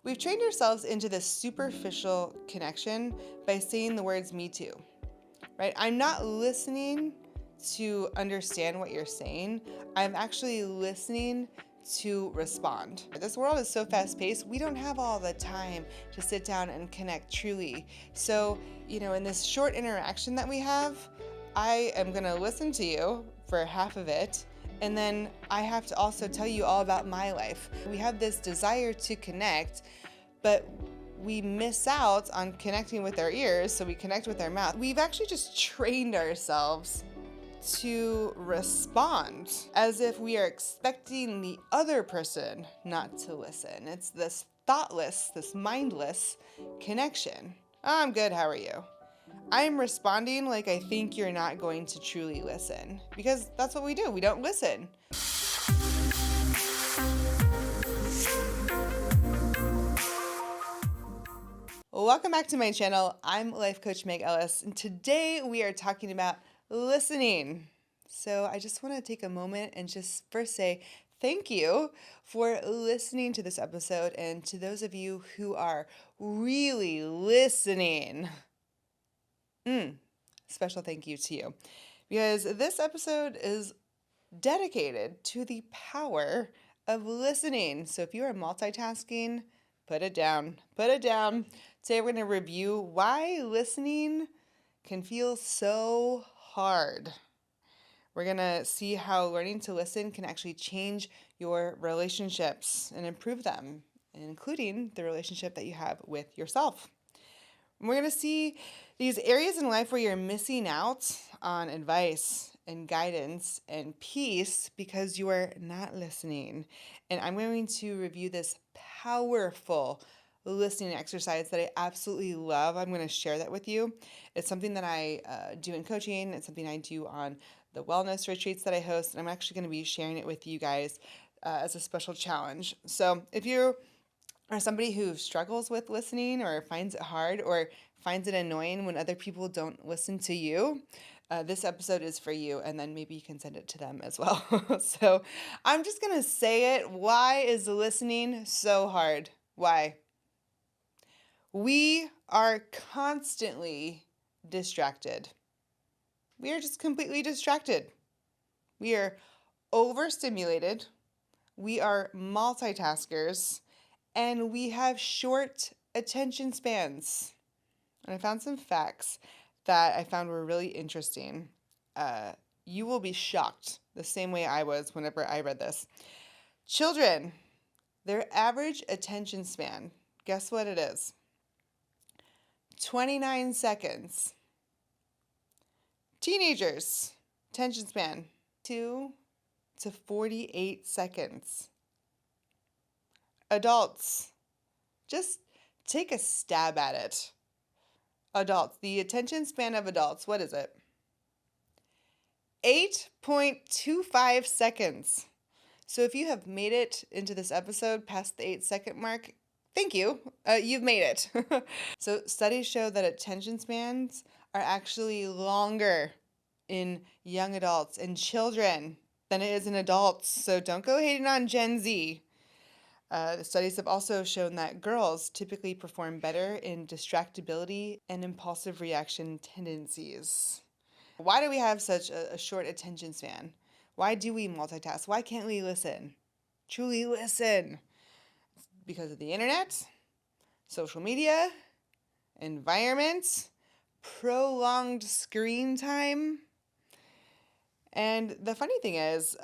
We've trained ourselves into this superficial connection by saying the words "me too," right? I'm not listening to understand what you're saying. I'm actually listening to respond. This world is so fast-paced, we don't have all the time to sit down and connect truly. So, in this short interaction that we have, I am going to listen to you for half of it, and then I have to also tell you all about my life. We have this desire to connect, but we miss out on connecting with our ears, so we connect with our mouth. We've actually just trained ourselves to respond as if we are expecting the other person not to listen. It's this thoughtless, this mindless connection. Oh, I'm good, how are you? I'm responding like I think you're not going to truly listen, because that's what we do. We don't listen. Welcome back to my channel. I'm Life Coach Meg Ellis, and today we are talking about listening. So I just want to take a moment and just first say thank you for listening to this episode, and to those of you who are really listening. Special thank you to you, because this episode is dedicated to the power of listening. So if you are multitasking, put it down. Put it down. Today we're going to review why listening can feel so hard. We're going to see how learning to listen can actually change your relationships and improve them, including the relationship that you have with yourself. We're going to see these areas in life where you're missing out on advice and guidance and peace because you are not listening. And I'm going to review this powerful listening exercise that I absolutely love. I'm going to share that with you. It's something that I do in coaching. It's something I do on the wellness retreats that I host. And I'm actually going to be sharing it with you guys as a special challenge. So if you are somebody who struggles with listening or finds it hard or finds it annoying when other people don't listen to you, this episode is for you, and then maybe you can send it to them as well. So I'm just going to say it. Why is listening so hard? Why? We are constantly distracted. We are just completely distracted. We are overstimulated. We are multitaskers. And we have short attention spans. And I found some facts that I found were really interesting. You will be shocked the same way I was whenever I read this. Children, their average attention span, guess what it is? 29 seconds. Teenagers, attention span, 2 to 48 seconds. Adults, just take a stab at it. Adults, the attention span of adults, what is it? 8.25 seconds. So if you have made it into this episode past the 8-second mark, thank you. You've made it. So studies show that attention spans are actually longer in young adults and children than it is in adults. So don't go hating on Gen Z. The studies have also shown that girls typically perform better in distractibility and impulsive reaction tendencies. Why do we have such a short attention span? Why do we multitask? Why can't we listen? Truly listen. Because of the internet, social media, environment, prolonged screen time. And the funny thing is,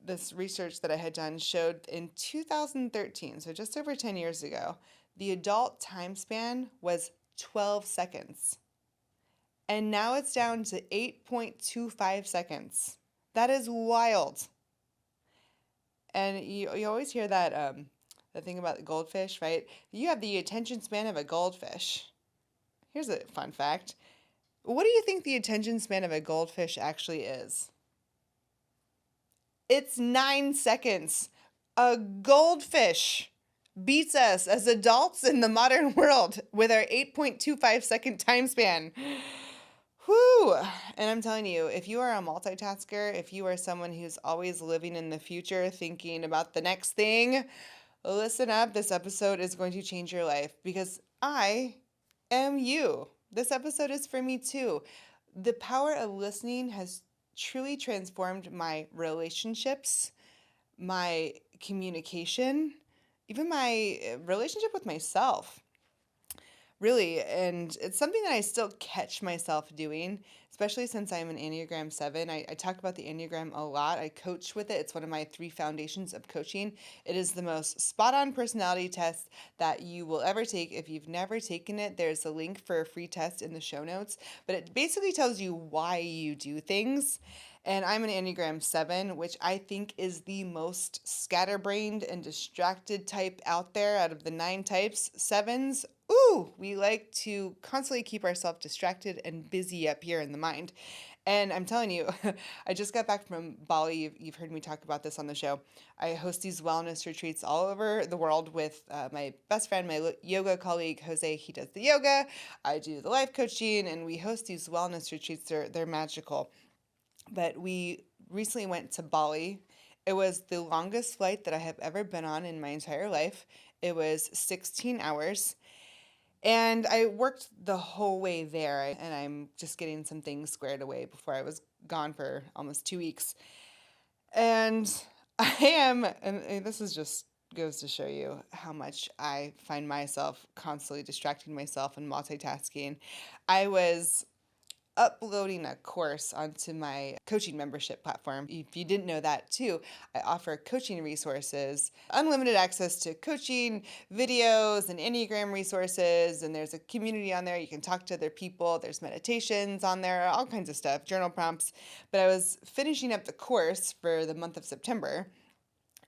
this research that I had done showed in 2013, so just over 10 years ago, the adult time span was 12 seconds. And now it's down to 8.25 seconds. That is wild. And you always hear that the thing about the goldfish, right? You have the attention span of a goldfish. Here's a fun fact. What do you think the attention span of a goldfish actually is? It's 9 seconds. A goldfish beats us as adults in the modern world with our 8.25 second time span. Whew. And I'm telling you, if you are a multitasker, if you are someone who's always living in the future, thinking about the next thing, Listen up. This episode is going to change your life because I am you. This episode is for me too. The power of listening has truly transformed my relationships, my communication, even my relationship with myself. Really, and it's something that I still catch myself doing, especially since I'm an Enneagram 7. I talk about the Enneagram a lot. I coach with it. It's one of my 3 foundations of coaching. It is the most spot on personality test that you will ever take. If you've never taken it, there's a link for a free test in the show notes. But it basically tells you why you do things. And I'm an Enneagram 7, which I think is the most scatterbrained and distracted type out there out of the 9 types. 7s, ooh, we like to constantly keep ourselves distracted and busy up here in the mind. And I'm telling you, I just got back from Bali. You've heard me talk about this on the show. I host these wellness retreats all over the world with my best friend, my yoga colleague, Jose. He does the yoga. I do the life coaching, and we host these wellness retreats. They're magical. But we recently went to Bali. It was the longest flight that I have ever been on in my entire life. It was 16 hours. And I worked the whole way there, and I'm just getting some things squared away before I was gone for almost 2 weeks. And I am, and this is just goes to show you how much I find myself constantly distracting myself and multitasking. I was uploading a course onto my coaching membership platform. If you didn't know that too, I offer coaching resources, unlimited access to coaching videos and Enneagram resources, and there's a community on there. You can talk to other people. There's meditations on there, all kinds of stuff, journal prompts. But I was finishing up the course for the month of September,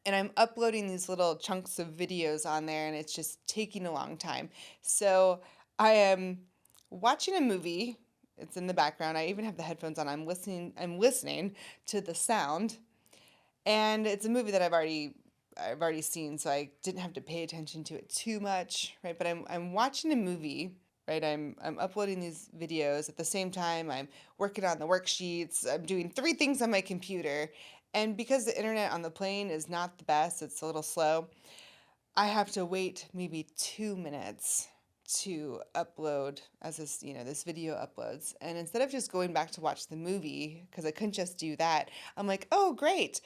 and I'm uploading these little chunks of videos on there, and it's just taking a long time. So I am watching a movie. It's in the background. I even have the headphones on. I'm listening to the sound. And it's a movie that I've already seen, so I didn't have to pay attention to it too much, right? But I'm watching a movie, right? I'm uploading these videos at the same time. I'm working on the worksheets. I'm doing 3 things on my computer. And because the internet on the plane is not the best, it's a little slow, I have to wait maybe 2 minutes to upload as this video uploads. And instead of just going back to watch the movie, because I couldn't just do that, I'm like, oh, great.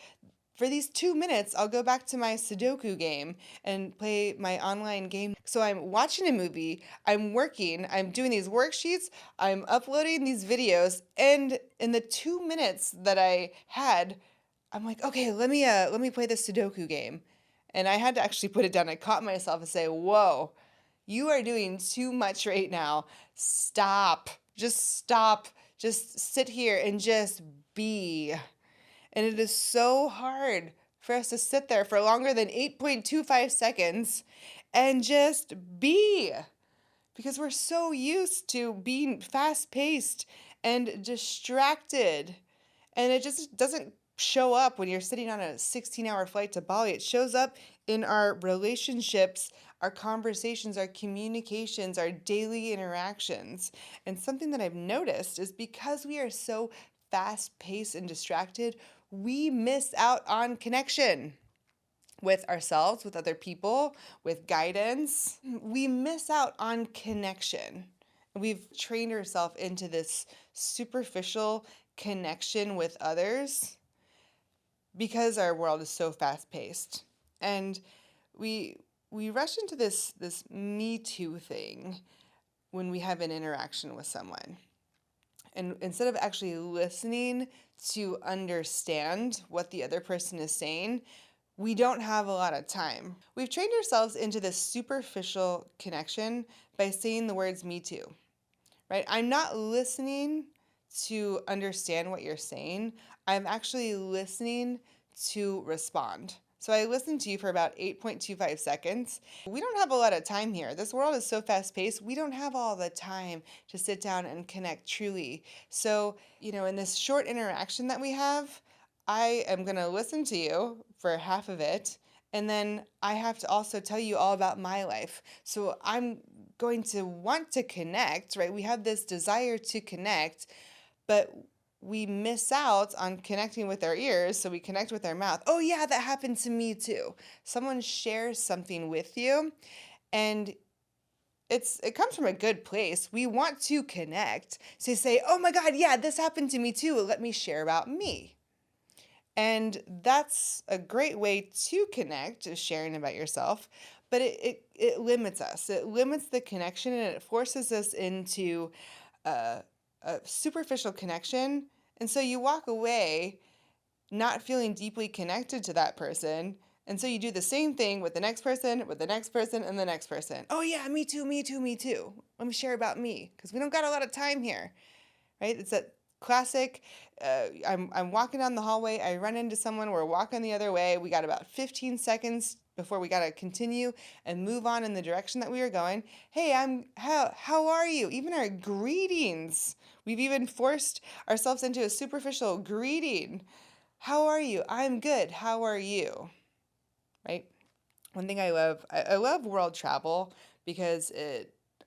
For these 2 minutes, I'll go back to my Sudoku game and play my online game. So I'm watching a movie, I'm working, I'm doing these worksheets, I'm uploading these videos, and in the 2 minutes that I had, I'm like, okay, let me play the Sudoku game. And I had to actually put it down. I caught myself and say, whoa, you are doing too much right now. Stop. Just stop. Just sit here and just be. And it is so hard for us to sit there for longer than 8.25 seconds and just be, because we're so used to being fast paced and distracted. And it just doesn't show up when you're sitting on a 16-hour flight to Bali. It shows up in our relationships, our conversations, our communications, our daily interactions. And something that I've noticed is because we are so fast paced and distracted, we miss out on connection with ourselves, with other people, with guidance. We miss out on connection. We've trained ourselves into this superficial connection with others because our world is so fast-paced. And we rush into this Me Too thing when we have an interaction with someone. And instead of actually listening to understand what the other person is saying, we don't have a lot of time. We've trained ourselves into this superficial connection by saying the words "me too," right? I'm not listening to understand what you're saying. I'm actually listening to respond. So I listened to you for about 8.25 seconds. We don't have a lot of time here. This world is so fast paced. We don't have all the time to sit down and connect truly. So, in this short interaction that we have, I am going to listen to you for half of it. And then I have to also tell you all about my life. So I'm going to want to connect, right? We have this desire to connect, but we miss out on connecting with our ears, so we connect with our mouth. Oh yeah, that happened to me too. Someone shares something with you, and it comes from a good place. We want to connect. So you say, "Oh my God, yeah, this happened to me too. Let me share about me." And that's a great way to connect, is sharing about yourself, but it limits us. It limits the connection, and it forces us into a, a superficial connection. And so you walk away not feeling deeply connected to that person. And so you do the same thing with the next person, with the next person, and the next person. Oh, yeah, me too, me too, me too. Let me share about me, because we don't got a lot of time here, right? It's that classic. I'm walking down the hallway. I run into someone. We're walking the other way. We got about 15 seconds before we got to continue and move on in the direction that we were going. Hey, how are you? Even our greetings. We've even forced ourselves into a superficial greeting. How are you? I'm good. How are you? Right? One thing I love world travel because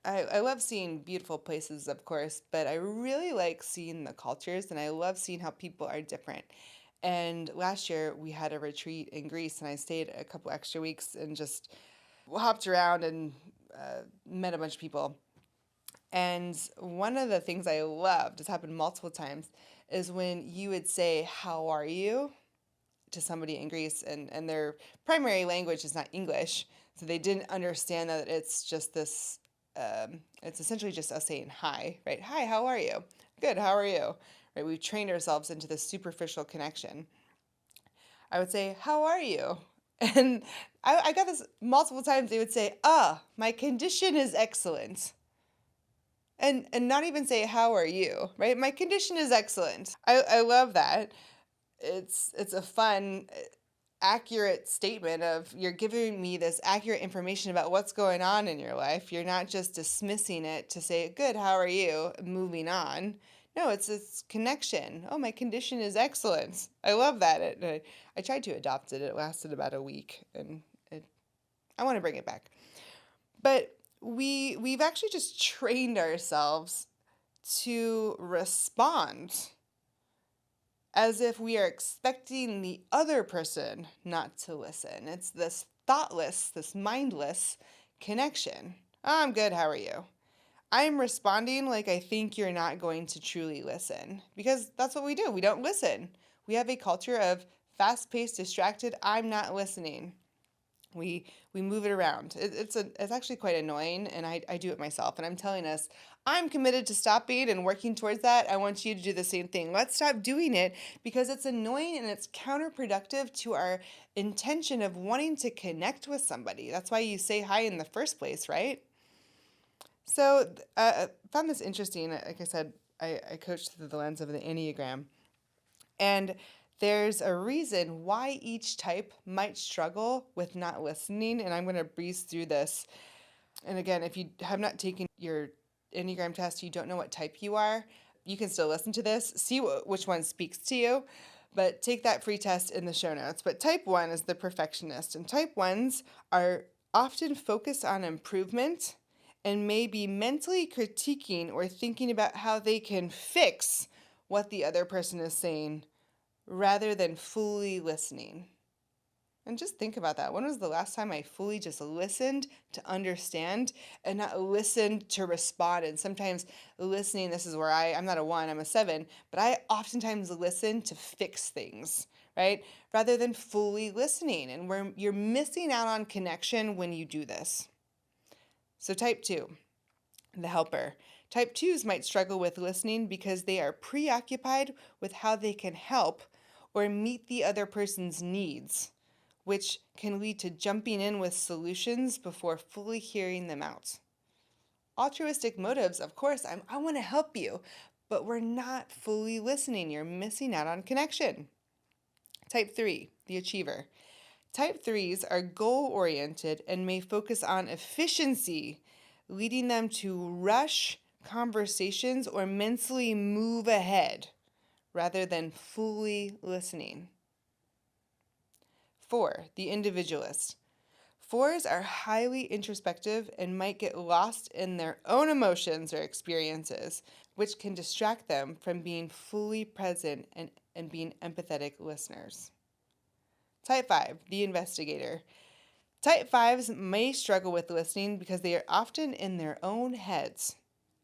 I love seeing beautiful places, of course, but I really like seeing the cultures, and I love seeing how people are different. And last year we had a retreat in Greece, and I stayed a couple extra weeks and just hopped around and met a bunch of people. And one of the things I loved, it's happened multiple times, is when you would say, "How are you?" to somebody in Greece, and their primary language is not English, so they didn't understand that it's just this. It's essentially just us saying hi, right? Hi, how are you? Good, how are you? Right? We've trained ourselves into this superficial connection. I would say, "How are you?" And I got this multiple times. They would say, my condition is excellent. And not even say, "How are you?" Right? My condition is excellent. I love that. It's a fun, accurate statement of, you're giving me this accurate information about what's going on in your life. You're not just dismissing it to say, "Good, how are you?" Moving on. No, it's this connection. Oh, my condition is excellent. I love that. I tried to adopt it. It lasted about a week, and I want to bring it back. But we've actually just trained ourselves to respond as if we are expecting the other person not to listen. It's this thoughtless, this mindless connection. "Oh, I'm good, how are you?" I'm responding like I think you're not going to truly listen, because that's what we do. We don't listen. We have a culture of fast-paced, distracted, I'm not listening. We move it around. It's actually quite annoying, and I do it myself. And I'm telling us, I'm committed to stopping and working towards that. I want you to do the same thing. Let's stop doing it, because it's annoying and it's counterproductive to our intention of wanting to connect with somebody. That's why you say hi in the first place, right? So I found this interesting. Like I said, I coached through the lens of the Enneagram. And there's a reason why each type might struggle with not listening. And I'm going to breeze through this. And again, if you have not taken your Enneagram test, you don't know what type you are, you can still listen to this, see which one speaks to you, but take that free test in the show notes. But type 1 is the perfectionist. And type 1s are often focused on improvement and may be mentally critiquing or thinking about how they can fix what the other person is saying, rather than fully listening. And just think about that. When was the last time I fully just listened to understand and not listened to respond? And sometimes listening, this is where I'm not a 1, I'm a 7, but I oftentimes listen to fix things, right? Rather than fully listening. And you're missing out on connection when you do this. So type 2, the helper. Type 2s might struggle with listening because they are preoccupied with how they can help or meet the other person's needs, which can lead to jumping in with solutions before fully hearing them out. Altruistic motives, of course, I want to help you, but we're not fully listening. You're missing out on connection. Type 3, the achiever. Type 3s are goal-oriented and may focus on efficiency, leading them to rush conversations or mentally move ahead rather than fully listening. 4, the individualist. 4s are highly introspective and might get lost in their own emotions or experiences, which can distract them from being fully present and being empathetic listeners. Type 5, the investigator. Type 5s may struggle with listening because they are often in their own heads,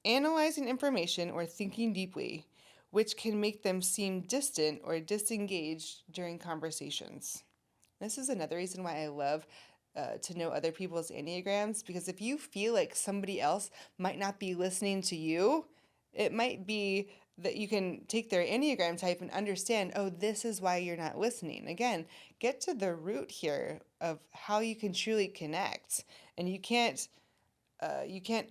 analyzing information or thinking deeply, which can make them seem distant or disengaged during conversations. This is another reason why I love to know other people's Enneagrams, because if you feel like somebody else might not be listening to you, it might be that you can take their Enneagram type and understand, oh, this is why you're not listening. Again, get to the root here of how you can truly connect. And you can't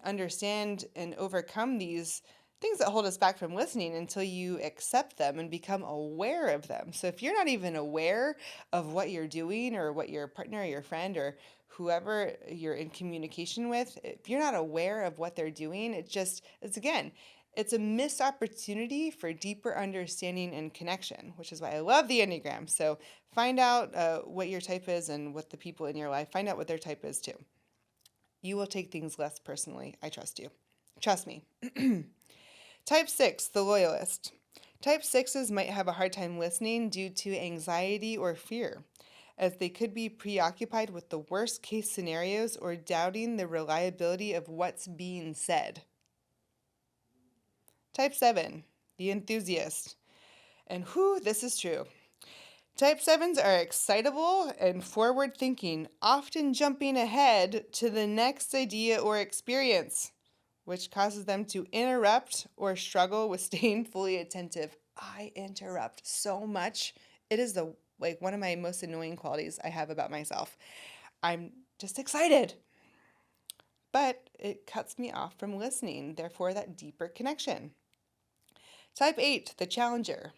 understand and overcome these things that hold us back from listening until you accept them and become aware of them. So if you're not even aware of what you're doing or what your partner or your friend or whoever you're in communication with, if you're not aware of what they're doing, it's a missed opportunity for deeper understanding and connection, which is why I love the Enneagram. So find out what your type is and what the people in your life, find out what their type is too. You will take things less personally. I trust you. Trust me. Type 6, the loyalist. Type 6s might have a hard time listening due to anxiety or fear, as they could be preoccupied with the worst case scenarios or doubting the reliability of what's being said. Type 7, the enthusiast. And this is true. Type 7s are excitable and forward thinking, often jumping ahead to the next idea or experience, which causes them to interrupt or struggle with staying fully attentive. I interrupt so much. It is one of my most annoying qualities I have about myself. I'm just excited. But it cuts me off from listening, therefore that deeper connection. Type 8, the challenger.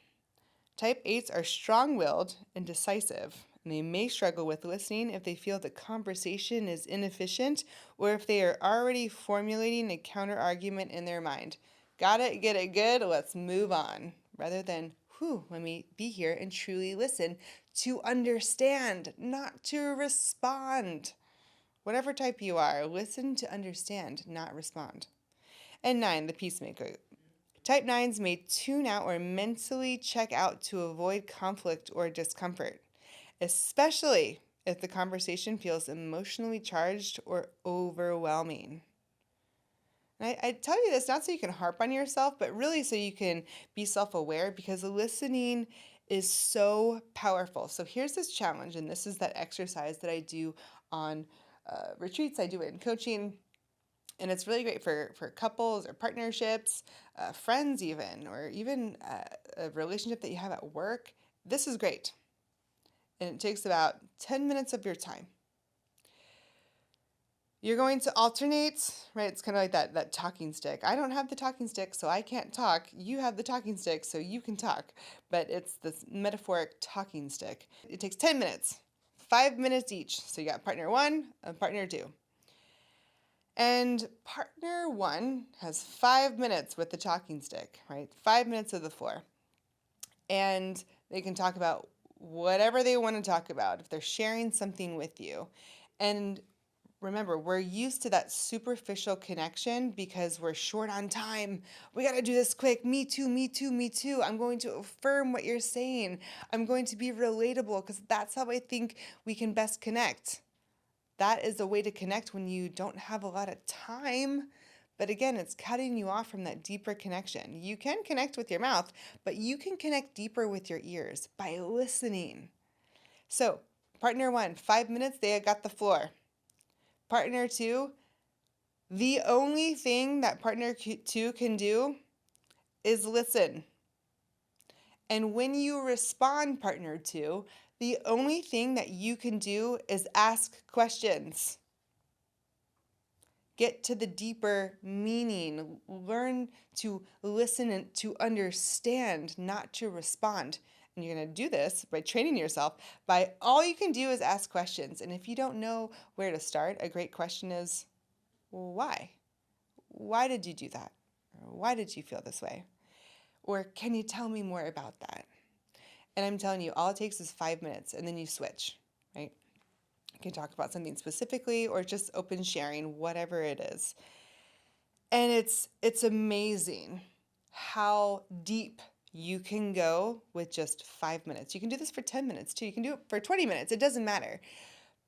Type 8s are strong-willed and decisive, and they may struggle with listening if they feel the conversation is inefficient or if they are already formulating a counter-argument in their mind. Got it? Get it good? Let's move on. Rather than, let me be here and truly listen to understand, not to respond. Whatever type you are, listen to understand, not respond. And 9, the peacemaker. Type 9s may tune out or mentally check out to avoid conflict or discomfort, especially if the conversation feels emotionally charged or overwhelming. And I tell you this not so you can harp on yourself, but really so you can be self-aware, because listening is so powerful. So here's this challenge, and this is that exercise that I do on retreats. I do it in coaching. And it's really great for couples or partnerships, friends even, or even a relationship that you have at work. This is great. And it takes about 10 minutes of your time. You're going to alternate, right? It's kind of like that talking stick. I don't have the talking stick, so I can't talk. You have the talking stick, so you can talk. But it's this metaphoric talking stick. It takes 10 minutes, 5 minutes each. So you got partner 1 and partner 2. And partner 1 has 5 minutes with the talking stick, right? 5 minutes of the floor. And they can talk about whatever they want to talk about if they're sharing something with you. And remember, we're used to that superficial connection because we're short on time. We got to do this quick. Me too, me too, me too. I'm going to affirm what you're saying. I'm going to be relatable because that's how I think we can best connect. That is a way to connect when you don't have a lot of time. But again, it's cutting you off from that deeper connection. You can connect with your mouth, but you can connect deeper with your ears by listening. So, partner 1, 5 minutes, they got the floor. Partner 2, the only thing that partner 2 can do is listen. And when you respond, partner 2, the only thing that you can do is ask questions. Get to the deeper meaning. Learn to listen and to understand, not to respond. And you're going to do this by training yourself by all you can do is ask questions. And if you don't know where to start, a great question is, well, why? Why did you do that? Or why did you feel this way? Or can you tell me more about that? And I'm telling you, all it takes is 5 minutes, and then you switch, right? You can talk about something specifically or just open sharing, whatever it is. And it's amazing how deep you can go with just 5 minutes. You can do this for 10 minutes too. You can do it for 20 minutes. It doesn't matter.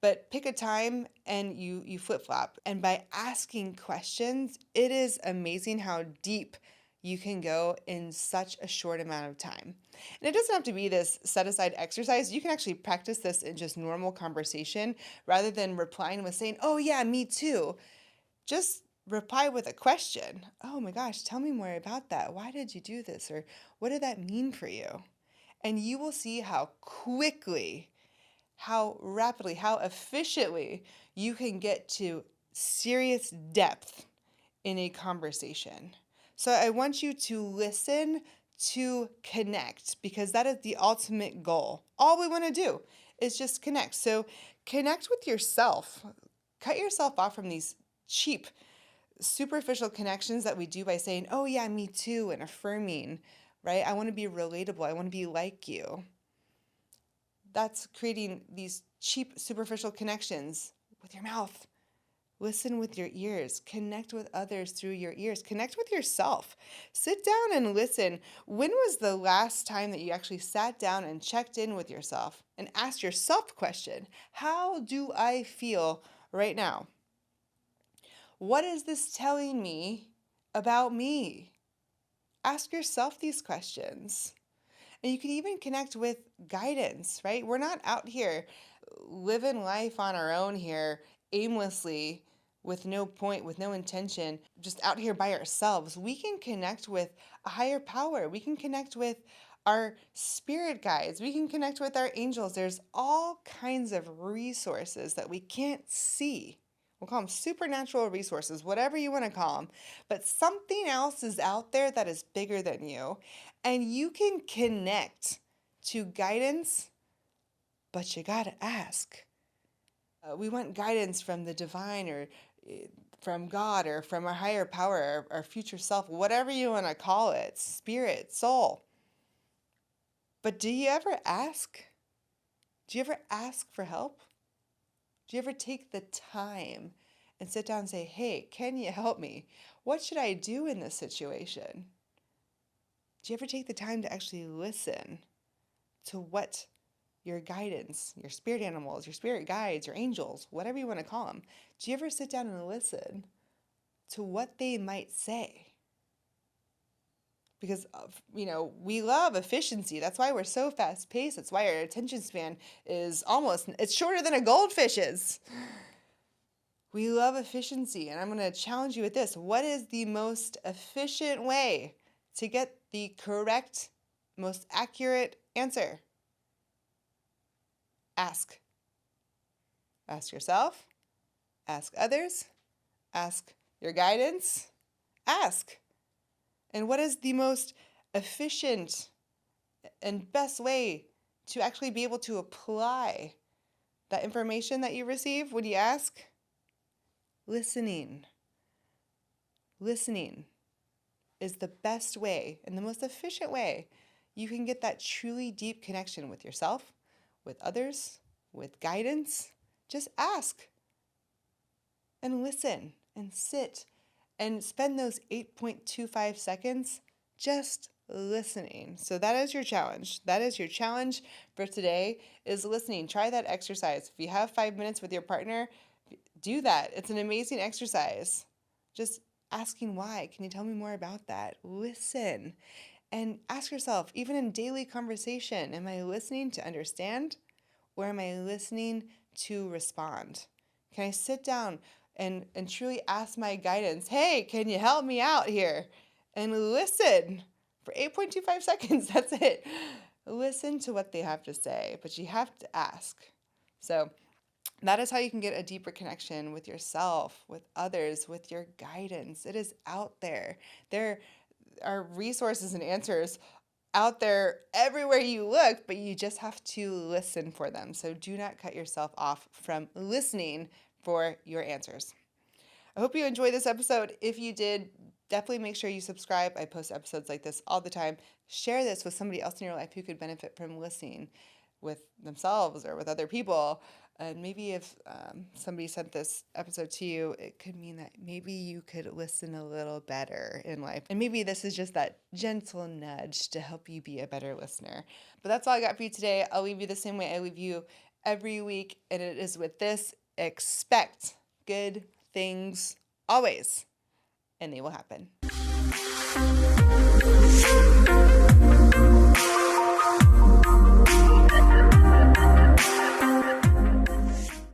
But pick a time and you flip-flop. And by asking questions, it is amazing how deep you can go in such a short amount of time. And it doesn't have to be this set aside exercise. You can actually practice this in just normal conversation rather than replying with saying, "Oh yeah, me too." Just reply with a question. "Oh my gosh, tell me more about that. Why did you do this?" Or "What did that mean for you?" And you will see how quickly, how rapidly, how efficiently you can get to serious depth in a conversation. So I want you to listen to connect because that is the ultimate goal. All we want to do is just connect. So connect with yourself. Cut yourself off from these cheap, superficial connections that we do by saying, "Oh yeah, me too," and affirming, right? I want to be relatable. I want to be like you. That's creating these cheap, superficial connections with your mouth. Listen with your ears. Connect with others through your ears. Connect with yourself. Sit down and listen. When was the last time that you actually sat down and checked in with yourself and asked yourself the question, how do I feel right now? What is this telling me about me? Ask yourself these questions. And you can even connect with guidance, right? We're not out here living life on our own here aimlessly with no point, with no intention, just out here by ourselves. We can connect with a higher power. We can connect with our spirit guides. We can connect with our angels. There's all kinds of resources that we can't see. We'll call them supernatural resources, whatever you want to call them. But something else is out there that is bigger than you. And you can connect to guidance, but you got to ask. We want guidance from the divine or from God or from our higher power, our future self, whatever you want to call it, spirit, soul. But do you ever ask? Do you ever ask for help? Do you ever take the time and sit down and say, "Hey, can you help me? What should I do in this situation?" Do you ever take the time to actually listen to what your guidance, your spirit animals, your spirit guides, your angels, whatever you want to call them, do you ever sit down and listen to what they might say? Because, we love efficiency. That's why we're so fast paced. That's why our attention span is it's shorter than a goldfish's. We love efficiency. And I'm going to challenge you with this. What is the most efficient way to get the correct, most accurate answer? Ask. Ask yourself. Ask others. Ask your guidance. Ask. And what is the most efficient and best way to actually be able to apply that information that you receive when you ask? Listening. Listening is the best way and the most efficient way you can get that truly deep connection with yourself, with others, with guidance. Just ask and listen and sit and spend those 8.25 seconds just listening. So that is your challenge. That is your challenge for today is listening. Try that exercise. If you have 5 minutes with your partner, do that. It's an amazing exercise. Just asking why. Can you tell me more about that? Listen and ask yourself, even in daily conversation, am I listening to understand or am I listening to respond? Can I sit down and truly ask my guidance, "Hey, can you help me out here?" And listen for 8.25 seconds. That's it. Listen to what they have to say, but you have to ask. So that is how you can get a deeper connection with yourself, with others, with your guidance. It is out there. There are resources and answers out there everywhere you look, but you just have to listen for them. So do not cut yourself off from listening for your answers. I hope you enjoyed this episode. If you did, definitely make sure you subscribe. I post episodes like this all the time. Share this with somebody else in your life who could benefit from listening with themselves or with other people. And maybe if somebody sent this episode to you, it could mean that maybe you could listen a little better in life. And maybe this is just that gentle nudge to help you be a better listener. But that's all I got for you today. I'll leave you the same way I leave you every week. And it is with this: expect good things always, and they will happen.